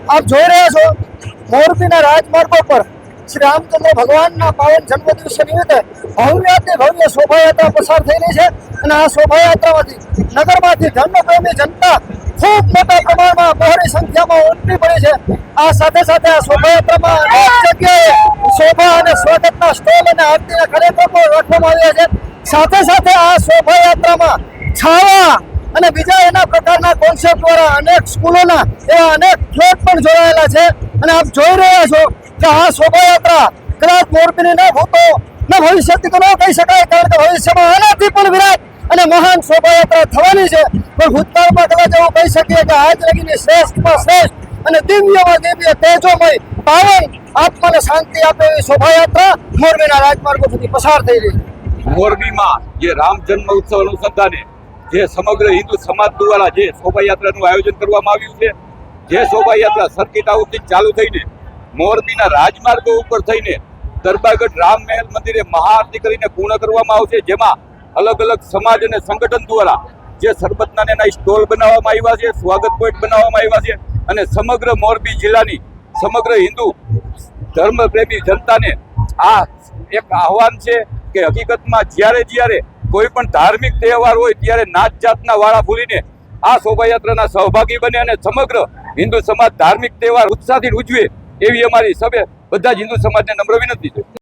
આપ જોઈ રહ્યા છો મોરબીના રાજમાર્ગો પર શ્રી રામચંદ્ર ભગવાનના પાવન જન્મદિવસ નિમિત્તે ભવ્યાતિ ભવ્ય શોભાયાત્રા પસાર થઈ રહી છે અને આ શોભાયાત્રામાંથી નગરમાંથી ધર્મપ્રેમી જનતા ખૂબ મોટા પ્રમાણમાં બહોળી સંખ્યામાં ઉમટી પડી છે। આ સાથે સાથે આ શોભાયાત્રામાં અનેક જગ્યાએ શોભા અને સ્વાગતના સ્ટોલ અને આરતીના કાર્યક્રમો રાખવામાં આવ્યા છે। સાથે સાથે આ શોભાયાત્રામાં છાવા અને બીજા એના પ્રકારના કોન્સેપ્ટ દ્વારા અનેક સ્કૂલોના એવા અનેક ફ્લેટ પણ જોડાયેલા છે અને આપ જોઈ રહ્યા છો કે આ શોભાયાત્રા કદાચ મોરબીની ન ભૂતો ન ભવિષ્યથી તો ન કહી શકાય, કારણ કે ભવિષ્યમાં આનાથી પણ વિરાટ અને મહાન શોભાયાત્રા થવાની છે। પણ ભૂતકાળમાં કદાચ એવું કહી શકીએ કે આજ લગીની શ્રેષ્ઠમાં શ્રેષ્ઠ અને દિવ્યમાં દિવ્ય તેજોમય પાવન આત્માને શાંતિ આપે એવી શોભાયાત્રા મોરબીના રાજમાર્ગો સુધી પસાર થઈ રહી છે। મોરબીમાં જે રામ જન્મ ઉત્સવ અનુસંધાને જે સમગ્ર હિન્દુ સમાજ દ્વારા જે શોભાયાત્રાનું આયોજન કરવામાં આવ્યું છે, જે શોભાયાત્રા સર્કિટ હાઉસથી ચાલુ થઈને મોરબીના રાજમાર્ગો ઉપર થઈને દરબારગઢ રામ મહેલ મંદિરે મહાઆરતી કરીને પૂર્ણ કરવામાં આવશે, જેમાં અલગ અલગ સમાજ અને સંગઠન દ્વારા જે સરબતના સ્ટોલ બનાવવામાં આવ્યા છે, સ્વાગત પોઈન્ટ બનાવવામાં આવ્યા છે અને સમગ્ર મોરબી જિલ્લાની સમગ્ર હિન્દુ ધર્મપ્રેમી જનતાને આ એક આહવાન છે કે હકીકતમાં જ્યારે કોઈ પણ ધાર્મિક તહેવાર હોય ત્યારે નાત જાતના વાળા ભૂલીને આ શોભાયાત્રાના સહભાગી બને અને સમગ્ર હિન્દુ સમાજ ધાર્મિક તહેવાર ઉત્સાહથી ઉજવે એવી અમારી સભે બધા જ હિન્દુ સમાજને નમ્ર વિનંતી છે।